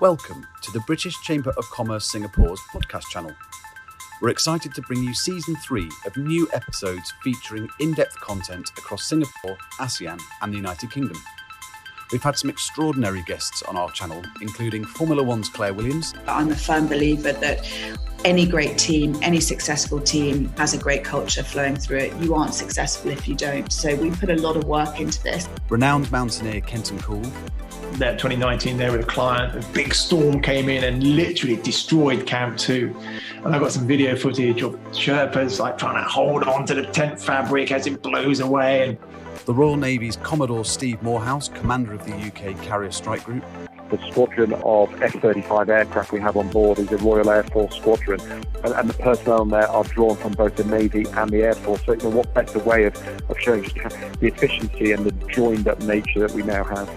Welcome to the British Chamber of Commerce Singapore's podcast channel. We're excited to bring you Season 3 of new episodes featuring in-depth content across Singapore, ASEAN and the United Kingdom. We've had some extraordinary guests on our channel, including Formula One's Claire Williams. I'm a firm believer that any great team, any successful team has a great culture flowing through it. You aren't successful if you don't. So we put a lot of work into this. Renowned mountaineer Kenton Cool. That 2019 there with a client, a big storm came in and literally destroyed Camp 2. And I've got some video footage of Sherpas like trying to hold on to the tent fabric as it blows away. And the Royal Navy's Commodore Steve Morehouse, commander of the UK Carrier Strike Group. The squadron of F-35 aircraft we have on board is a Royal Air Force squadron, and the personnel on there are drawn from both the Navy and the Air Force. So, what better way of showing just the efficiency and the joined-up nature that we now have.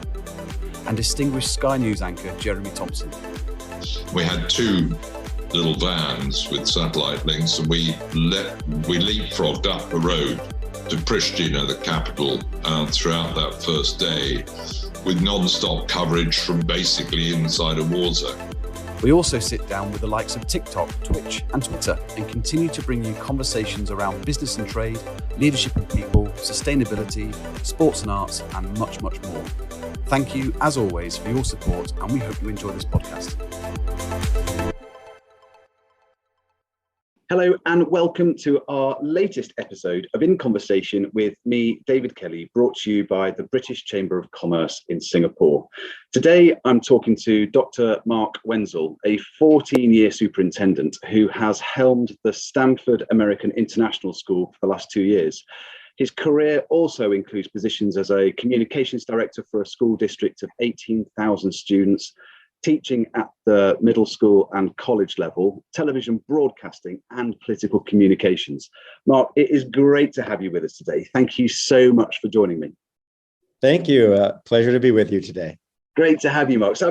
And distinguished Sky News anchor Jeremy Thompson. We had two little vans with satellite links, and we leapfrogged up the road to Pristina, the capital, throughout that first day, with non-stop coverage from basically inside a war zone. We also sit down with the likes of TikTok, Twitch and Twitter and continue to bring you conversations around business and trade, leadership and people, sustainability, sports and arts and much, much more. Thank you, as always, for your support and we hope you enjoy this podcast. Hello and welcome to our latest episode of In Conversation with me, David Kelly, brought to you by the British Chamber of Commerce in Singapore. Today, I'm talking to Dr. Mark Wenzel, a 14-year superintendent who has helmed the Stamford American International School for the last 2 years. His career also includes positions as a communications director for a school district of 18,000 students, teaching at the middle school and college level, television broadcasting and political communications. Mark, it is great to have you with us today. Thank you so much for joining me. Thank you. Pleasure to be with you today. Great to have you, Mark. So,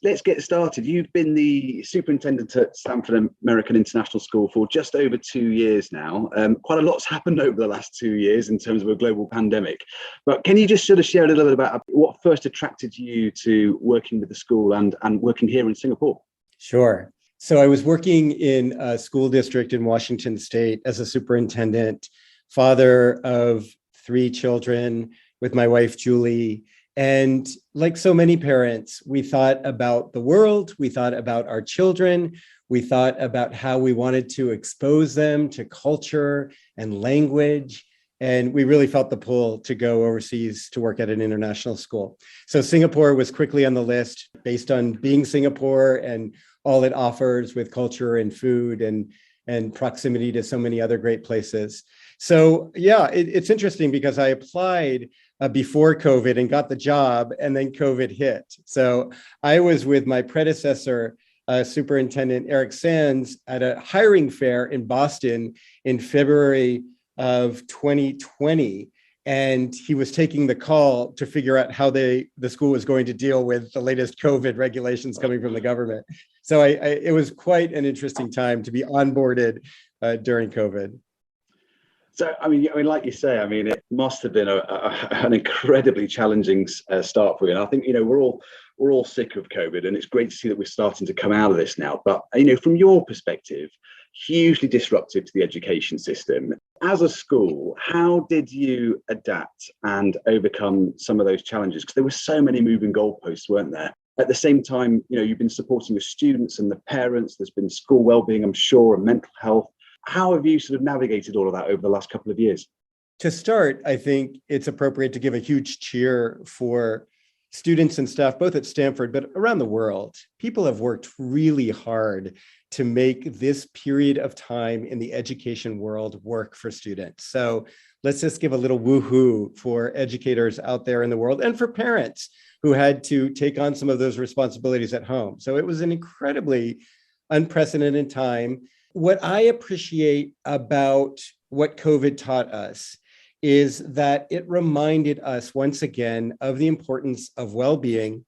let's get started. You've been the superintendent at Stamford American International School for just over 2 years now. Quite a lot's happened over the last 2 years in terms of a global pandemic. But can you just sort of share a little bit about what first attracted you to working with the school and working here in Singapore? Sure. So I was working in a school district in Washington State as a superintendent, father of 3 children with my wife, Julie. And like so many parents, we thought about the world, we thought about our children, we thought about how we wanted to expose them to culture and language. And we really felt the pull to go overseas to work at an international school. So Singapore was quickly on the list based on being Singapore and all it offers with culture and food and proximity to so many other great places. So yeah, it's interesting because I applied before COVID and got the job, and then COVID hit. So I was with my predecessor, Superintendent Eric Sands, at a hiring fair in Boston in February of 2020. And he was taking the call to figure out how the school was going to deal with the latest COVID regulations coming from the government. So it was quite an interesting time to be onboarded during COVID. So, like you say, it must have been an incredibly challenging start for you. And I think, we're all sick of COVID, and it's great to see that we're starting to come out of this now. But, from your perspective, hugely disruptive to the education system. As a school, how did you adapt and overcome some of those challenges? Because there were so many moving goalposts, weren't there? At the same time, you've been supporting the students and the parents. There's been school wellbeing, I'm sure, and mental health. How have you sort of navigated all of that over the last couple of years? To start, I think it's appropriate to give a huge cheer for students and staff, both at Stanford, but around the world. People have worked really hard to make this period of time in the education world work for students. So let's just give a little woohoo for educators out there in the world and for parents who had to take on some of those responsibilities at home. So it was an incredibly unprecedented time. What I appreciate about what COVID taught us is that it reminded us once again of the importance of well-being,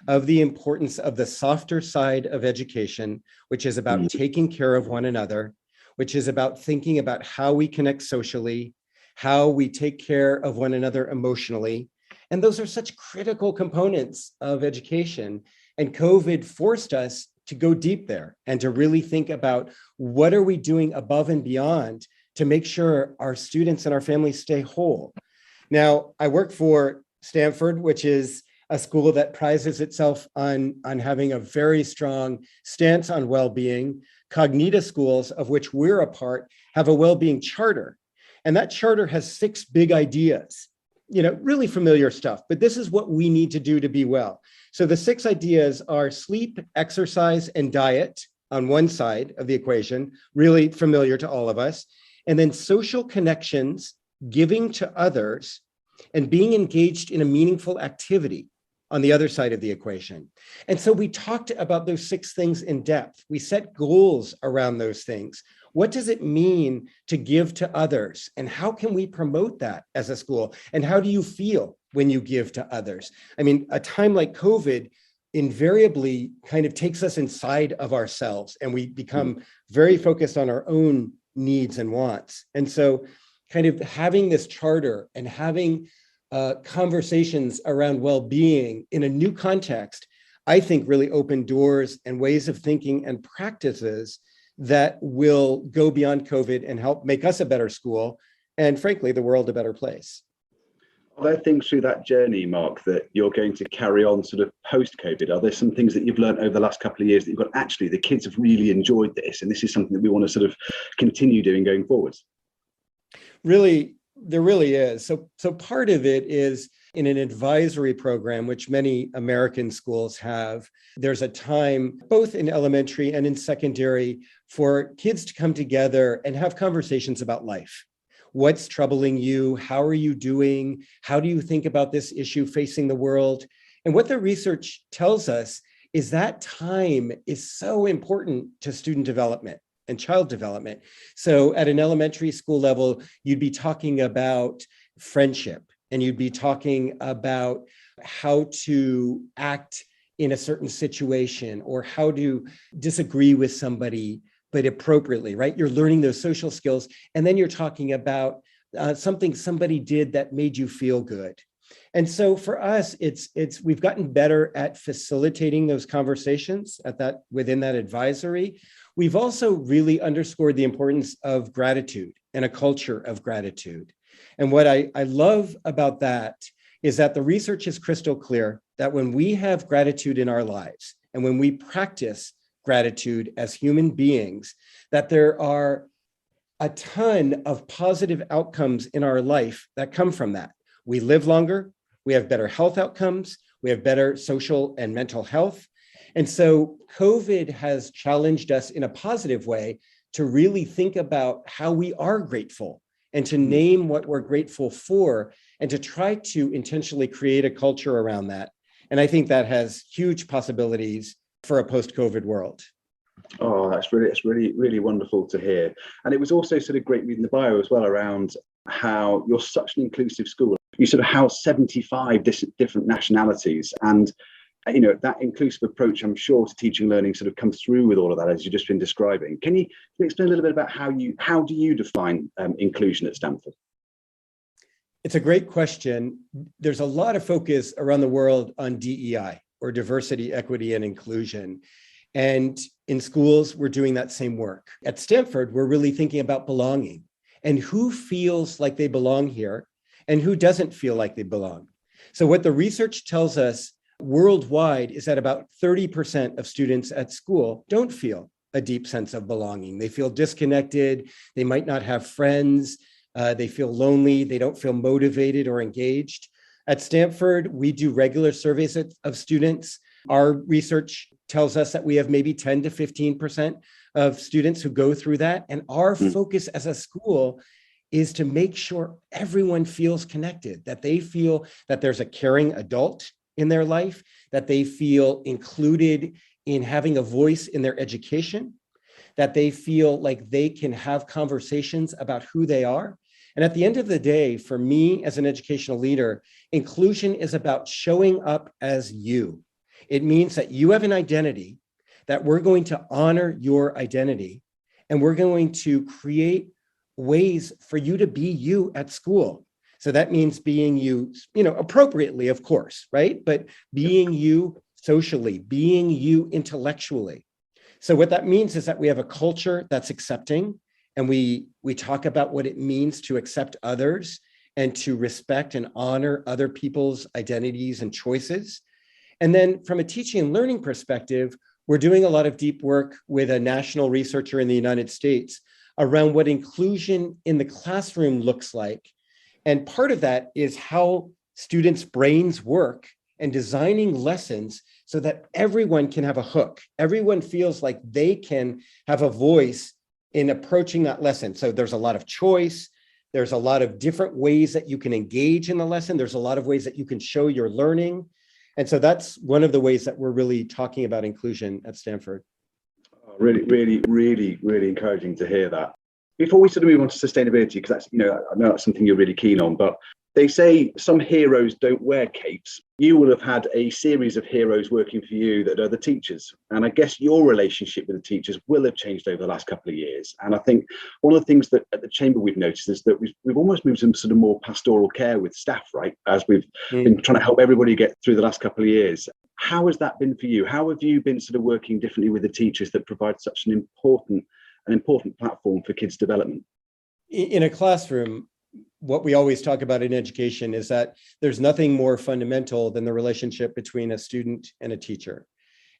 of the importance of the softer side of education, which is about taking care of one another, which is about thinking about how we connect socially, how we take care of one another emotionally, And those are such critical components of education. And COVID forced us to go deep there and to really think about what are we doing above and beyond to make sure our students and our families stay whole. Now, I work for Stanford, which is a school that prizes itself on having a very strong stance on well-being. Cognita schools, of which we're a part, have a well-being charter. And that charter has 6 big ideas, really familiar stuff, but this is what we need to do to be well. So the 6 ideas are sleep, exercise, and diet on one side of the equation, really familiar to all of us. And then social connections, giving to others, and being engaged in a meaningful activity on the other side of the equation. And so we talked about those 6 things in depth. We set goals around those things. What does it mean to give to others? And how can we promote that as a school? And how do you feel when you give to others? I mean, a time like COVID invariably kind of takes us inside of ourselves, and we become very focused on our own needs and wants. And so kind of having this charter and having conversations around well-being in a new context, I think really open doors and ways of thinking and practices that will go beyond COVID and help make us a better school and, frankly, the world a better place. Are there things through that journey, Mark, that you're going to carry on sort of post-COVID? Are there some things that you've learned over the last couple of years that you've got, actually, the kids have really enjoyed this, and this is something that we want to sort of continue doing going forwards? Really, there really is. So part of it is in an advisory program, which many American schools have. There's a time, both in elementary and in secondary, for kids to come together and have conversations about life. What's troubling you? How are you doing? How do you think about this issue facing the world? And what the research tells us is that time is so important to student development and child development. So at an elementary school level, you'd be talking about friendship, and you'd be talking about how to act in a certain situation or how to disagree with somebody, but appropriately, right? You're learning those social skills. And then you're talking about something somebody did that made you feel good. And so for us, we've gotten better at facilitating those conversations within that advisory. We've also really underscored the importance of gratitude and a culture of gratitude. And what I love about that is that the research is crystal clear that when we have gratitude in our lives and when we practice gratitude as human beings, that there are a ton of positive outcomes in our life that come from that. We live longer, we have better health outcomes, we have better social and mental health. And so COVID has challenged us in a positive way to really think about how we are grateful and to name what we're grateful for and to try to intentionally create a culture around that. And I think that has huge possibilities for a post-COVID world. Oh, that's really wonderful to hear. And it was also sort of great reading the bio as well around how you're such an inclusive school. You sort of house 75 different nationalities, and that inclusive approach, I'm sure, to teaching and learning sort of comes through with all of that, as you've just been describing. Can you explain a little bit about how do you define inclusion at Stanford? It's a great question. There's a lot of focus around the world on DEI, or diversity, equity, and inclusion. And in schools, we're doing that same work. At Stanford, we're really thinking about belonging and who feels like they belong here and who doesn't feel like they belong. So what the research tells us worldwide is that about 30% of students at school don't feel a deep sense of belonging. They feel disconnected. They might not have friends. They feel lonely. They don't feel motivated or engaged. At Stanford, we do regular surveys of students. Our research tells us that we have maybe 10 to 15% of students who go through that. And our focus as a school is to make sure everyone feels connected, that they feel that there's a caring adult in their life, that they feel included in having a voice in their education, that they feel like they can have conversations about who they are. And at the end of the day, for me as an educational leader, inclusion is about showing up as you. It means that you have an identity, that we're going to honor your identity, and we're going to create ways for you to be you at school. So that means being you, appropriately, of course, right? But being you socially, being you intellectually. So what that means is that we have a culture that's accepting, and we talk about what it means to accept others and to respect and honor other people's identities and choices. And then from a teaching and learning perspective, we're doing a lot of deep work with a national researcher in the United States around what inclusion in the classroom looks like. And part of that is how students' brains work and designing lessons so that everyone can have a hook. Everyone feels like they can have a voice in approaching that lesson. So there's a lot of choice. There's a lot of different ways that you can engage in the lesson. There's a lot of ways that you can show your learning. And so that's one of the ways that we're really talking about inclusion at Stanford. Really, really, really, really encouraging to hear that. Before we sort of move on to sustainability, because that's, I know that's something you're really keen on, but they say some heroes don't wear capes. You will have had a series of heroes working for you that are the teachers. And I guess your relationship with the teachers will have changed over the last couple of years. And I think one of the things that at the Chamber we've noticed is that we've almost moved to sort of more pastoral care with staff, right? As we've been trying to help everybody get through the last couple of years. How has that been for you? How have you been sort of working differently with the teachers that provide such an important platform for kids' development? In a classroom, what we always talk about in education is that there's nothing more fundamental than the relationship between a student and a teacher.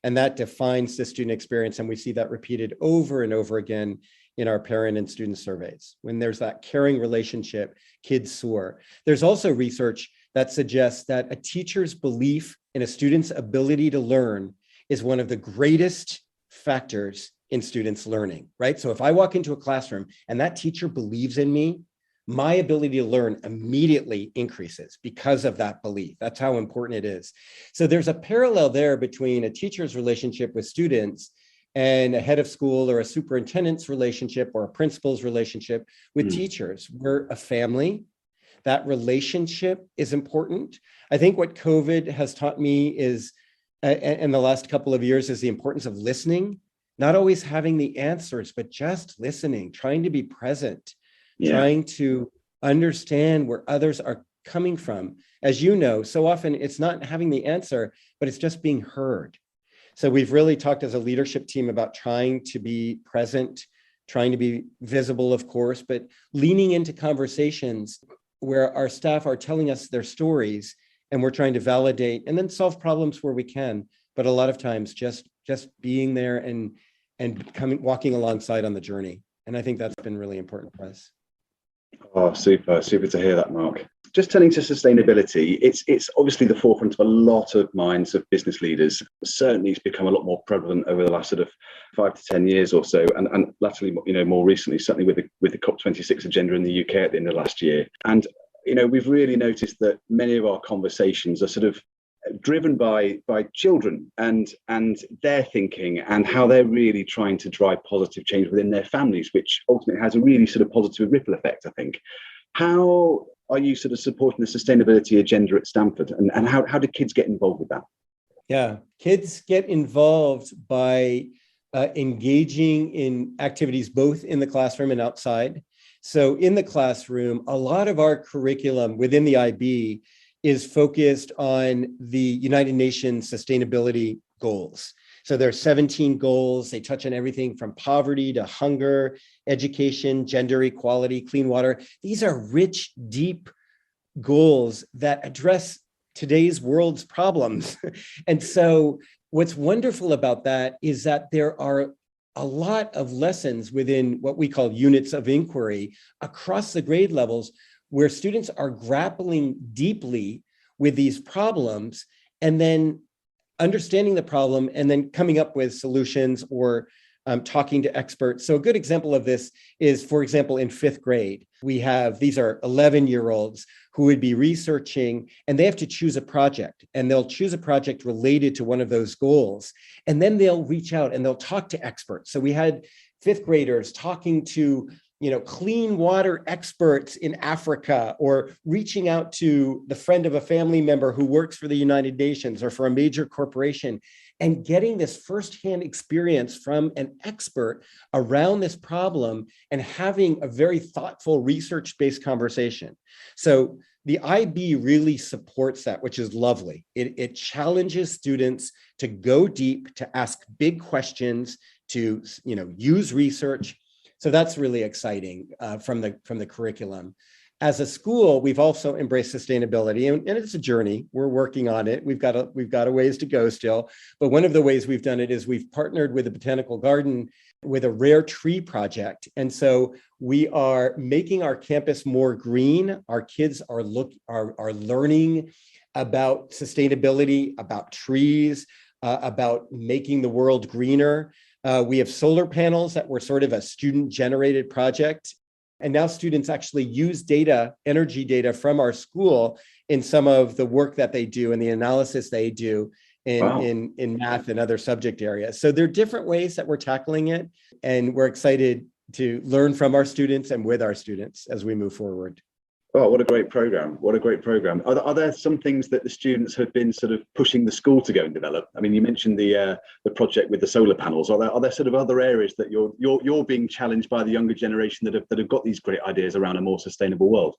And that defines the student experience. And we see that repeated over and over again in our parent and student surveys. When there's that caring relationship, kids soar. There's also research that suggests that a teacher's belief in a student's ability to learn is one of the greatest factors in students' learning, right? So if I walk into a classroom and that teacher believes in me, my ability to learn immediately increases because of that belief. That's how important it is. So there's a parallel there between a teacher's relationship with students and a head of school or a superintendent's relationship or a principal's relationship with teachers. We're a family. That relationship is important. I think what COVID has taught me is, in the last couple of years, is the importance of listening, not always having the answers, but just listening, trying to be present. Trying to understand where others are coming from. As you know, so often it's not having the answer, but it's just being heard. So we've really talked as a leadership team about trying to be present, trying to be visible, of course, but leaning into conversations where our staff are telling us their stories and we're trying to validate and then solve problems where we can. But a lot of times just being there and walking alongside on the journey. And I think that's been really important for us. Oh, super to hear that, Mark. Just turning to sustainability, it's obviously the forefront of a lot of minds of business leaders. Certainly, it's become a lot more prevalent over the last sort of 5 to 10 years or so, and latterly, more recently, certainly with the COP26 agenda in the UK at the end of last year. And we've really noticed that many of our conversations are sort of driven by children and their thinking and how they're really trying to drive positive change within their families, which ultimately has a really sort of positive ripple effect, I think. How are you sort of supporting the sustainability agenda at Stanford, and how do kids get involved with that? Yeah, kids get involved by engaging in activities both in the classroom and outside. So in the classroom, a lot of our curriculum within the IB is focused on the United Nations sustainability goals. So there are 17 goals. They touch on everything from poverty to hunger, education, gender equality, clean water. These are rich, deep goals that address today's world's problems. And so what's wonderful about that is that there are a lot of lessons within what we call units of inquiry across the grade levels where students are grappling deeply with these problems and then understanding the problem and then coming up with solutions or talking to experts. So a good example of this is, for example, in 5th grade, these are 11-year-olds who would be researching and they have to choose a project, and they'll choose a project related to one of those goals. And then they'll reach out and they'll talk to experts. So we had 5th graders talking to clean water experts in Africa, or reaching out to the friend of a family member who works for the United Nations or for a major corporation, and getting this firsthand experience from an expert around this problem and having a very thoughtful research-based conversation. So the IB really supports that, which is lovely. It challenges students to go deep, to ask big questions, to use research. So that's really exciting from the curriculum. As a school, we've also embraced sustainability, and it's a journey. We're working on it. We've got a ways to go still. But one of the ways we've done it is we've partnered with the Botanical Garden with a rare tree project. And so we are making our campus more green. Our kids are learning about sustainability, about trees, about making the world greener. We have solar panels that were sort of a student-generated project. And now students actually use energy data from our school in some of the work that they do and the analysis they do in math and other subject areas. So there are different ways that we're tackling it, and we're excited to learn from our students and with our students as we move forward. Oh, what a great program. What a great program. Are there some things that the students have been sort of pushing the school to go and develop? I mean, you mentioned the project with the solar panels. Are there sort of other areas that you're being challenged by the younger generation that have got these great ideas around a more sustainable world?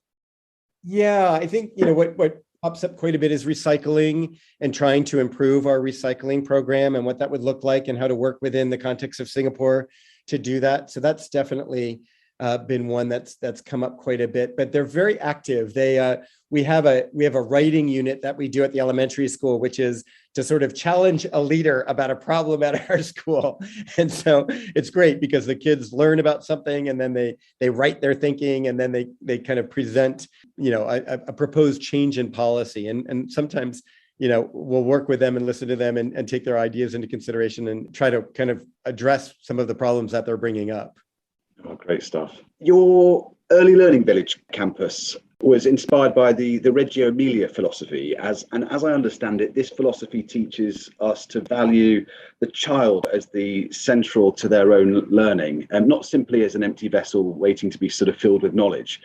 Yeah, I think, what pops up quite a bit is recycling and trying to improve our recycling program and what that would look like and how to work within the context of Singapore to do that. So that's definitely been one that's come up quite a bit, but they're very active. We have a writing unit that we do at the elementary school, which is to sort of challenge a leader about a problem at our school. And so it's great because the kids learn about something and then they write their thinking, and then they kind of present, a proposed change in policy. And sometimes, we'll work with them and listen to them and take their ideas into consideration and try to kind of address some of the problems that they're bringing up. Oh, great stuff. Your early learning village campus was inspired by the Reggio Emilia philosophy. As I understand it, this philosophy teaches us to value the child as the central to their own learning, and not simply as an empty vessel waiting to be sort of filled with knowledge.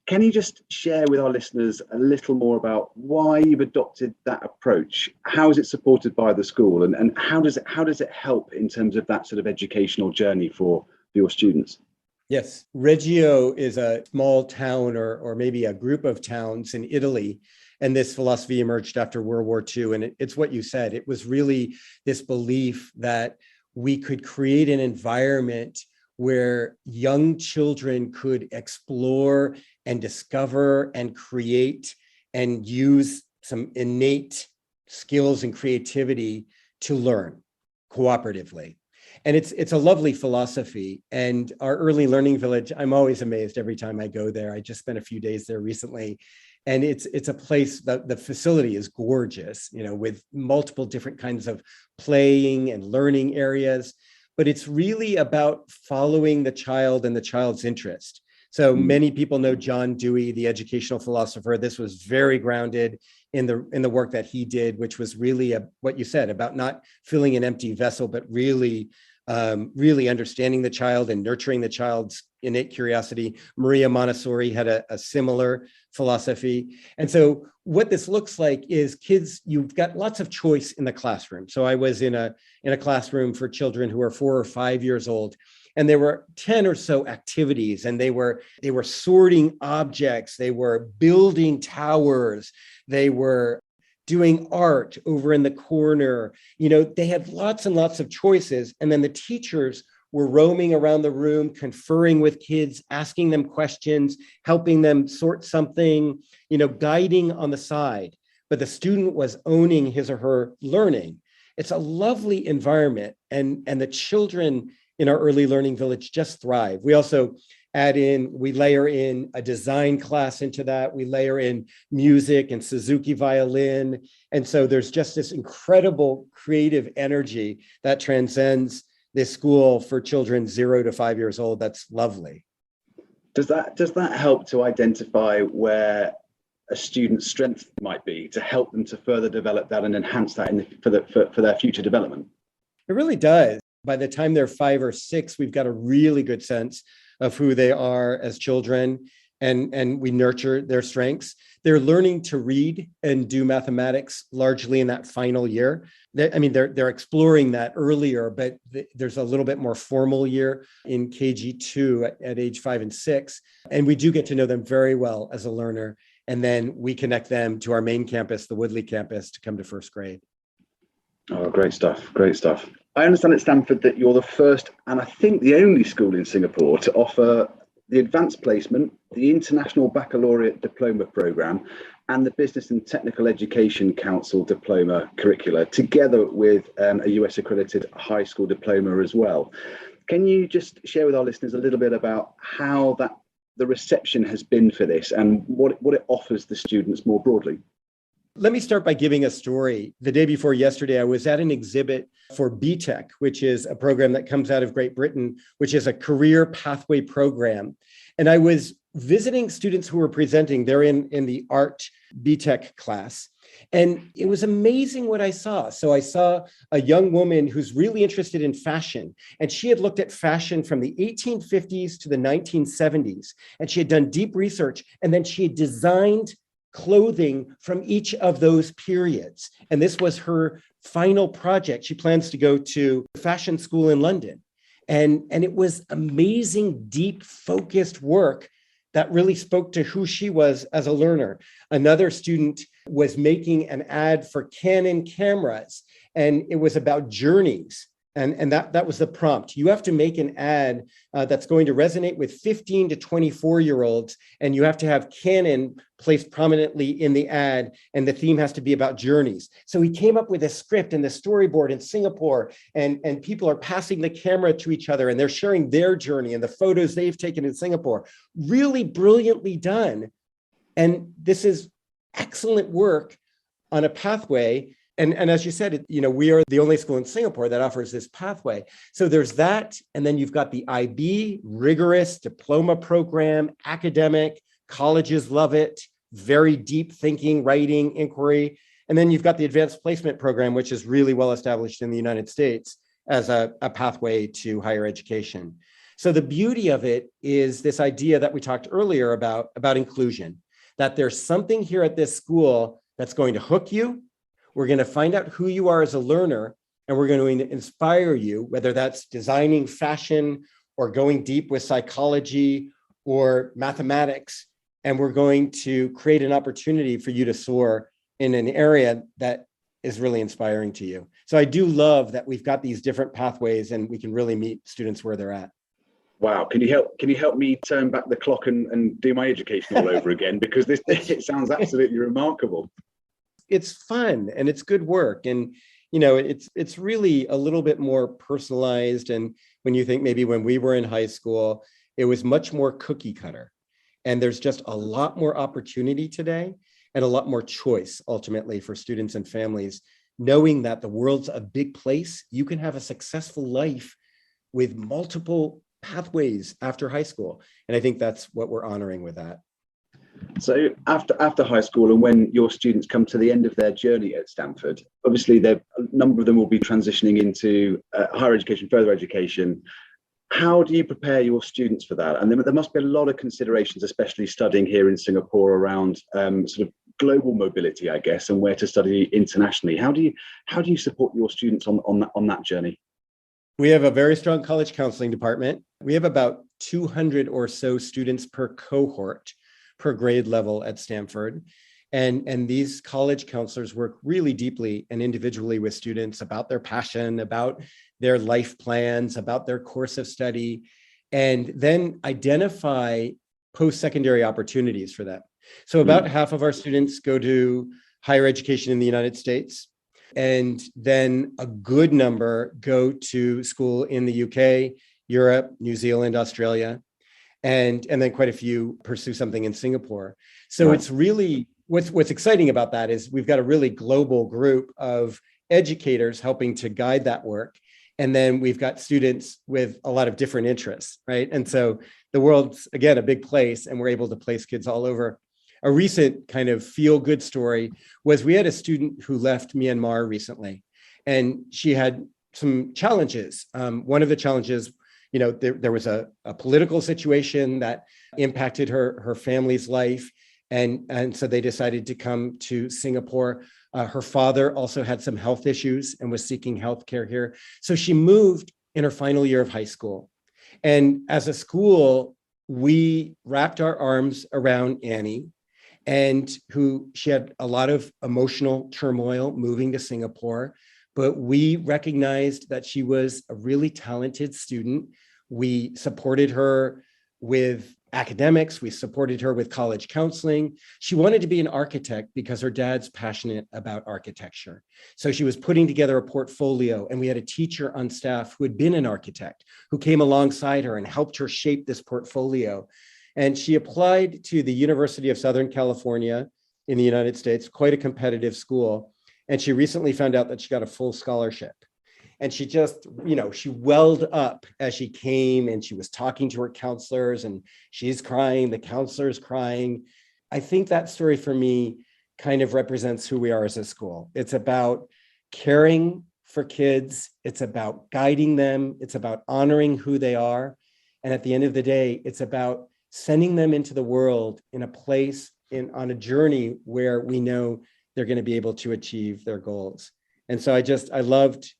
Can you just share with our listeners a little more about why you've adopted that approach? How is it supported by the school, and how does it help in terms of that sort of educational journey for your students? Yes, Reggio is a small town or maybe a group of towns in Italy. And this philosophy emerged after World War II. And it's what you said. It was really this belief that we could create an environment where young children could explore and discover and create and use some innate skills and creativity to learn cooperatively. And it's a lovely philosophy. And our early learning village, I'm always amazed every time I go there. I just spent a few days there recently. And it's a place that the facility is gorgeous, with multiple different kinds of playing and learning areas. But it's really about following the child and the child's interest. So many people know John Dewey, the educational philosopher. This was very grounded in the work that he did, which was really what you said about not filling an empty vessel, but really understanding the child and nurturing the child's innate curiosity. Maria Montessori had a similar philosophy. And so what this looks like is kids, you've got lots of choice in the classroom. So I was in a classroom for children who are 4 or 5 years old. And there were 10 or so activities, and they were sorting objects, they were building towers, they were doing art over in the corner. They had lots and lots of choices. And then the teachers were roaming around the room, conferring with kids, asking them questions, helping them sort something, guiding on the side. But the student was owning his or her learning. It's a lovely environment, and the children in our early learning village just thrive. We also we layer in a design class into that. We layer in music and Suzuki violin. And so there's just this incredible creative energy that transcends this school for children 0 to 5 years old. That's lovely. Does that help to identify where a student's strength might be to help them to further develop that and enhance that for their future development? It really does. By the time they're 5 or 6, we've got a really good sense of who they are as children, and we nurture their strengths. They're learning to read and do mathematics largely in that final year. They're exploring that earlier, but there's a little bit more formal year in KG2 at age 5 and 6. And we do get to know them very well as a learner. And then we connect them to our main campus, the Woodley campus, to come to first grade. Oh, great stuff. Great stuff. I understand at Stamford that you're the first and I think the only school in Singapore to offer the advanced placement, the International Baccalaureate diploma program, and the Business and Technical Education Council diploma curricula, together with a US accredited high school diploma as well. Can you just share with our listeners a little bit about how the reception has been for this and what it offers the students more broadly? Let me start by giving a story. The day before yesterday, I was at an exhibit for BTEC, which is a program that comes out of Great Britain, which is a career pathway program. And I was visiting students who were presenting. They're in the art BTEC class. And it was amazing what I saw. So I saw a young woman who's really interested in fashion. And she had looked at fashion from the 1850s to the 1970s. And she had done deep research. And then she had designed clothing from each of those periods. And this was her final project. She plans to go to fashion school in London. And it was amazing, deep, focused work that really spoke to who she was as a learner. Another student was making an ad for Canon cameras, and it was about journeys. And that was the prompt. You have to make an ad that's going to resonate with 15 to 24-year-olds, and you have to have Canon placed prominently in the ad, and the theme has to be about journeys. So he came up with a script and the storyboard in Singapore, and people are passing the camera to each other, and they're sharing their journey and the photos they've taken in Singapore. Really brilliantly done. And this is excellent work on a pathway. And as you said, we are the only school in Singapore that offers this pathway. So there's that. And then you've got the IB, rigorous diploma program, academic, colleges love it, very deep thinking, writing, inquiry. And then you've got the advanced placement program, which is really well established in the United States as a pathway to higher education. So the beauty of it is this idea that we talked earlier about inclusion, that there's something here at this school that's going to hook you. We're going to find out who you are as a learner, and we're going to inspire you, whether that's designing fashion or going deep with psychology or mathematics. And we're going to create an opportunity for you to soar in an area that is really inspiring to you. So I do love that we've got these different pathways and we can really meet students where they're at. Wow, can you help me turn back the clock and do my education all over again? Because it sounds absolutely remarkable. It's fun and it's good work. And, it's really a little bit more personalized. And when you think maybe when we were in high school, it was much more cookie cutter. And there's just a lot more opportunity today and a lot more choice ultimately for students and families, knowing that the world's a big place. You can have a successful life with multiple pathways after high school. And I think that's what we're honoring with that. So after high school and when your students come to the end of their journey at Stamford, obviously a number of them will be transitioning into higher education, further education. How do you prepare your students for that? And there must be a lot of considerations, especially studying here in Singapore, around sort of global mobility, I guess, and where to study internationally. How do you support your students on that journey? We have a very strong college counseling department. We have about 200 or so students per cohort, per grade level at Stamford. And these college counselors work really deeply and individually with students about their passion, about their life plans, about their course of study, and then identify post-secondary opportunities for them. So about half of our students go to higher education in the United States, and then a good number go to school in the UK, Europe, New Zealand, Australia, and then quite a few pursue something in Singapore. So It's really, what's exciting about that is we've got a really global group of educators helping to guide that work. And then we've got students with a lot of different interests, right? And so the world's, again, a big place, and we're able to place kids all over. A recent kind of feel-good story was we had a student who left Myanmar recently, and she had some challenges. One of the challenges, there was a political situation that impacted her family's life. And so they decided to come to Singapore. Her father also had some health issues and was seeking health care here. So she moved in her final year of high school. And as a school, we wrapped our arms around Annie. and she had a lot of emotional turmoil moving to Singapore, but we recognized that she was a really talented student. We supported her with academics. We supported her with college counseling. She wanted to be an architect because her dad's passionate about architecture. So she was putting together a portfolio, and we had a teacher on staff who had been an architect who came alongside her and helped her shape this portfolio. And she applied to the University of Southern California in the United States, quite a competitive school. And she recently found out that she got a full scholarship. And she just, she welled up as she came, and she was talking to her counselors, and she's crying, the counselor's crying. I think that story for me kind of represents who we are as a school. It's about caring for kids. It's about guiding them. It's about honoring who they are. And at the end of the day, it's about sending them into the world in a place on a journey where we know they're going to be able to achieve their goals. And so I loved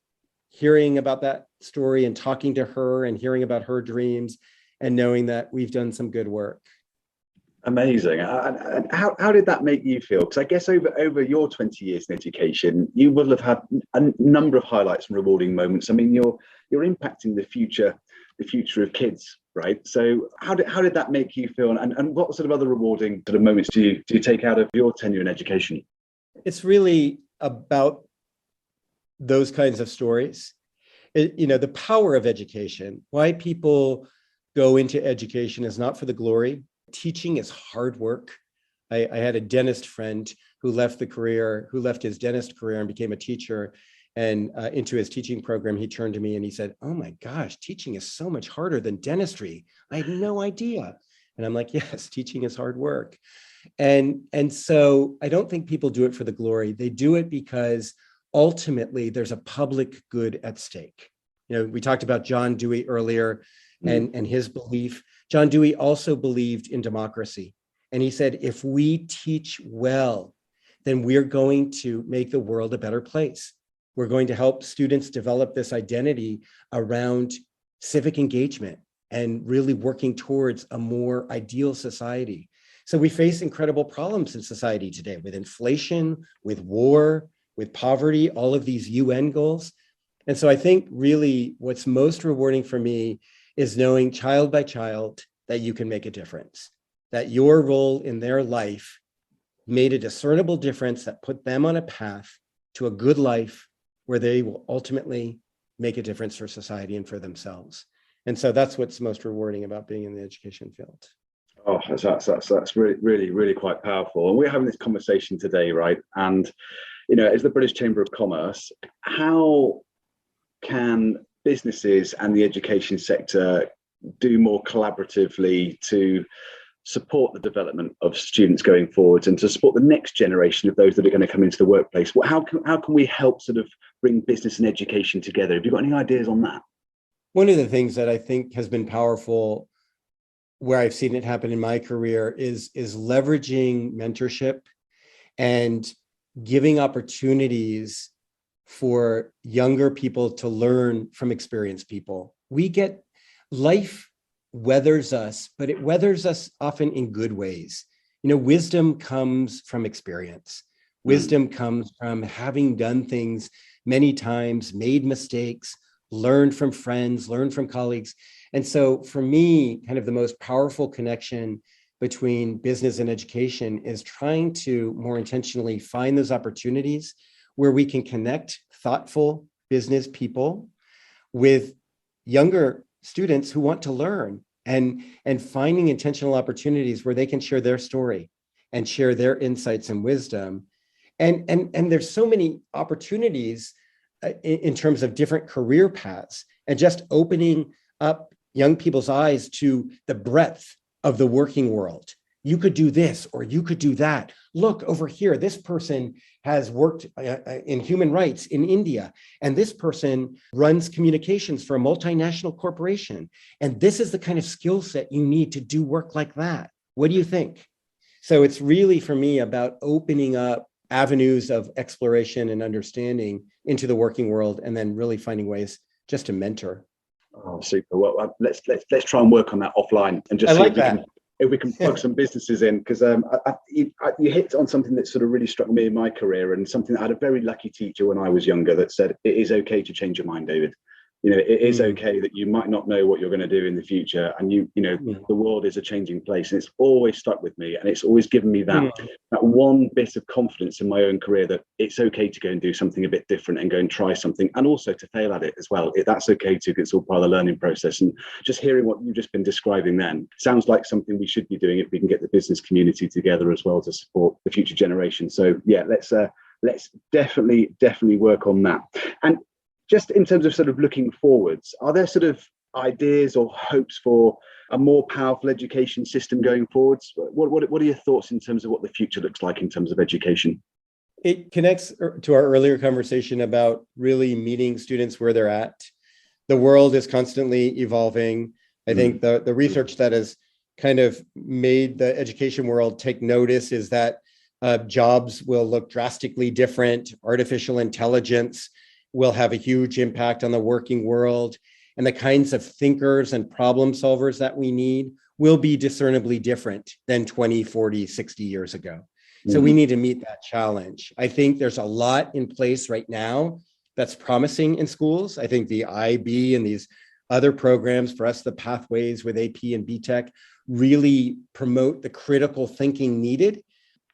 hearing about that story and talking to her and hearing about her dreams and knowing that we've done some good work. Amazing. And how did that make you feel? Because I guess over your 20 years in education, you will have had a number of highlights and rewarding moments. I mean, you're impacting the future of kids, right? So how did that make you feel? And what sort of other rewarding sort of moments do you take out of your tenure in education? It's really about those kinds of stories. The power of education, why people go into education is not for the glory. Teaching is hard work. I had a dentist friend who left his dentist career and became a teacher. And into his teaching program, he turned to me and he said, "Oh my gosh, teaching is so much harder than dentistry. I had no idea." And I'm like, yes, teaching is hard work. And so I don't think people do it for the glory. They do it because ultimately there's a public good at stake. We talked about John Dewey earlier and his belief. John Dewey also believed in democracy. And he said, if we teach well, then we're going to make the world a better place. We're going to help students develop this identity around civic engagement and really working towards a more ideal society. So we face incredible problems in society today with inflation, with war, with poverty, all of these UN goals. And so I think really what's most rewarding for me is knowing child by child that you can make a difference, that your role in their life made a discernible difference that put them on a path to a good life where they will ultimately make a difference for society and for themselves. And so that's what's most rewarding about being in the education field. Oh, that's really, really, really quite powerful. And we're having this conversation today, right? And, as the British Chamber of Commerce, how can businesses and the education sector do more collaboratively to support the development of students going forward and to support the next generation of those that are going to come into the workplace? How can we help sort of bring business and education together? Have you got any ideas on that? One of the things that I think has been powerful, where I've seen it happen in my career, is leveraging mentorship and giving opportunities for younger people to learn from experienced people. Life weathers us, but it weathers us often in good ways. Wisdom comes from experience. Wisdom comes from having done things many times, made mistakes, learned from friends, learned from colleagues. And so for me, kind of the most powerful connection between business and education is trying to more intentionally find those opportunities where we can connect thoughtful business people with younger students who want to learn, and finding intentional opportunities where they can share their story and share their insights and wisdom. And there's so many opportunities in terms of different career paths, and just opening up young people's eyes to the breadth of the working world. You could do this, or you could do that. Look over here, this person has worked in human rights in India, and this person runs communications for a multinational corporation. And this is the kind of skill set you need to do work like that. What do you think? So it's really, for me, about opening up avenues of exploration and understanding into the working world, and then really finding ways just to mentor. Oh, super. Well, let's try and work on that offline and just if we can plug some businesses in, because you hit on something that sort of really struck me in my career, and something that I had a very lucky teacher when I was younger that said, it is okay to change your mind, David. It is okay that you might not know what you're going to do in the future, and the world is a changing place, and it's always stuck with me, and it's always given me that one bit of confidence in my own career that it's okay to go and do something a bit different and go and try something, and also to fail at it as well. That's okay too. It's all part of the learning process. And just hearing what you've just been describing then sounds like something we should be doing if we can get the business community together as well to support the future generation. So yeah, let's definitely work on that. And just in terms of sort of looking forwards, are there sort of ideas or hopes for a more powerful education system going forwards? What are your thoughts in terms of what the future looks like in terms of education? It connects to our earlier conversation about really meeting students where they're at. The world is constantly evolving. I think the research that has kind of made the education world take notice is that jobs will look drastically different. Artificial intelligence will have a huge impact on the working world, and the kinds of thinkers and problem solvers that we need will be discernibly different than 20, 40, 60 years ago. So we need to meet that challenge. I think there's a lot in place right now that's promising in schools. I think the IB and these other programs, for us, the pathways with AP and BTech, really promote the critical thinking needed,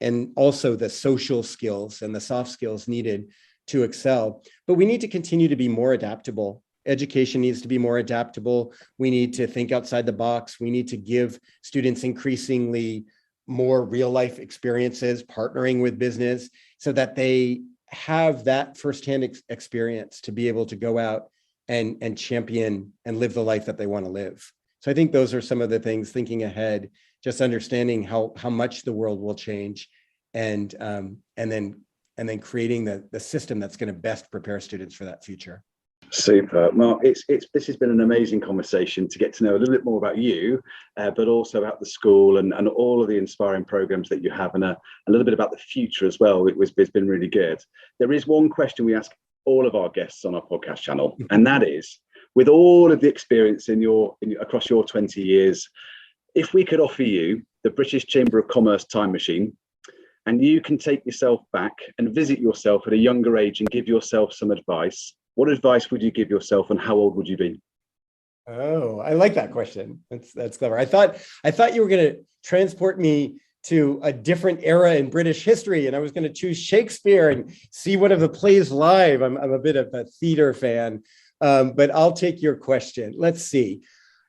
and also the social skills and the soft skills needed to excel. But we need to continue to be more adaptable. Education needs to be more adaptable. We need to think outside the box. We need to give students increasingly more real life experiences, partnering with business, so that they have that firsthand experience to be able to go out and champion and live the life that they want to live. So I think those are some of the things, thinking ahead, just understanding how much the world will change, and then creating the system that's going to best prepare students for that future. Super. Mark, this has been an amazing conversation to get to know a little bit more about you, but also about the school and all of the inspiring programs that you have, and a little bit about the future as well. It's been really good. There is one question we ask all of our guests on our podcast channel, and that is, with all of the experience across your 20 years, if we could offer you the British Chamber of Commerce time machine, and you can take yourself back and visit yourself at a younger age and give yourself some advice, what advice would you give yourself, and how old would you be? Oh, I like that question. That's clever. I thought you were going to transport me to a different era in British history, and I was going to choose Shakespeare and see one of the plays live. I'm a bit of a theater fan, but I'll take your question. Let's see.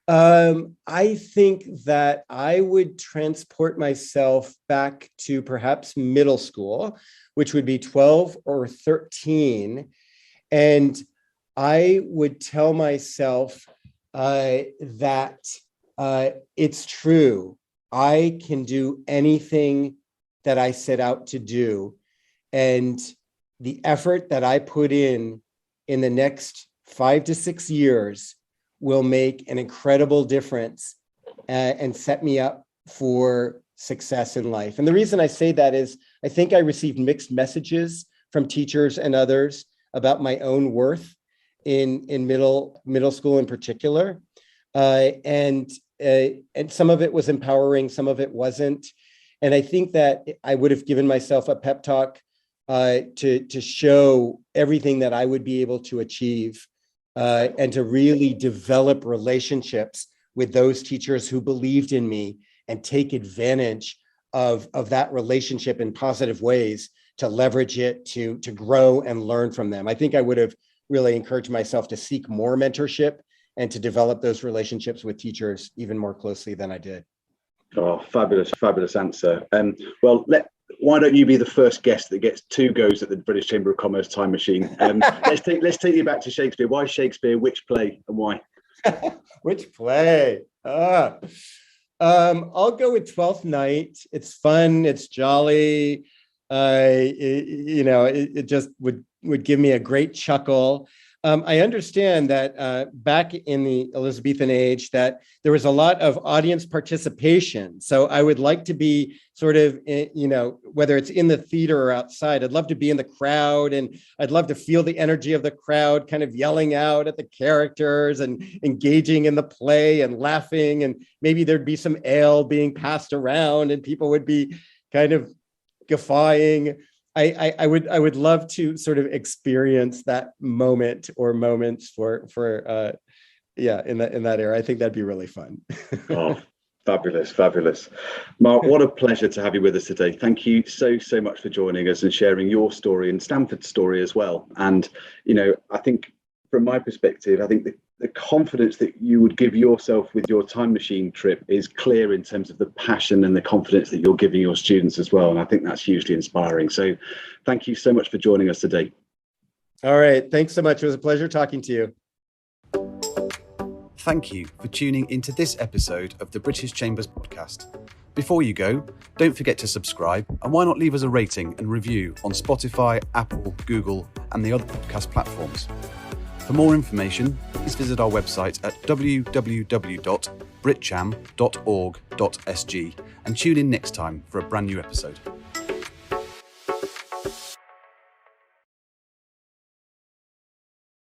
I think that I would transport myself back to perhaps middle school, which would be 12 or 13. And I would tell myself that it's true. I can do anything that I set out to do. And the effort that I put in the next 5 to 6 years will make an incredible difference and set me up for success in life. And the reason I say that is I think I received mixed messages from teachers and others about my own worth in middle school in particular. And some of it was empowering, some of it wasn't. And I think that I would have given myself a pep talk to show everything that I would be able to achieve, and to really develop relationships with those teachers who believed in me, and take advantage of that relationship in positive ways to leverage it to grow and learn from them. I think I would have really encouraged myself to seek more mentorship and to develop those relationships with teachers even more closely than I did. Oh, fabulous answer. Well, why don't you be the first guest that gets 2 goes at the British Chamber of Commerce time machine? Let's take you back to Shakespeare. Why Shakespeare? Which play and why? Which play? I'll go with Twelfth Night. It's fun. It's jolly. It just would give me a great chuckle. I understand that back in the Elizabethan age that there was a lot of audience participation. So I would like to be sort of, whether it's in the theater or outside, I'd love to be in the crowd, and I'd love to feel the energy of the crowd kind of yelling out at the characters and engaging in the play and laughing. And maybe there'd be some ale being passed around and people would be kind of guffawing. I would love to sort of experience that moment or moments for in that era. I think that'd be really fun. Oh, fabulous. Mark, what a pleasure to have you with us today. Thank you so much for joining us and sharing your story and Stamford's story as well. And I think from my perspective, I think the confidence that you would give yourself with your time machine trip is clear in terms of the passion and the confidence that you're giving your students as well. And I think that's hugely inspiring. So thank you so much for joining us today. All right. Thanks so much. It was a pleasure talking to you. Thank you for tuning into this episode of the British Chambers podcast. Before you go, don't forget to subscribe, and why not leave us a rating and review on Spotify, Apple, Google, and the other podcast platforms. For more information, please visit our website at www.britcham.org.sg and tune in next time for a brand new episode.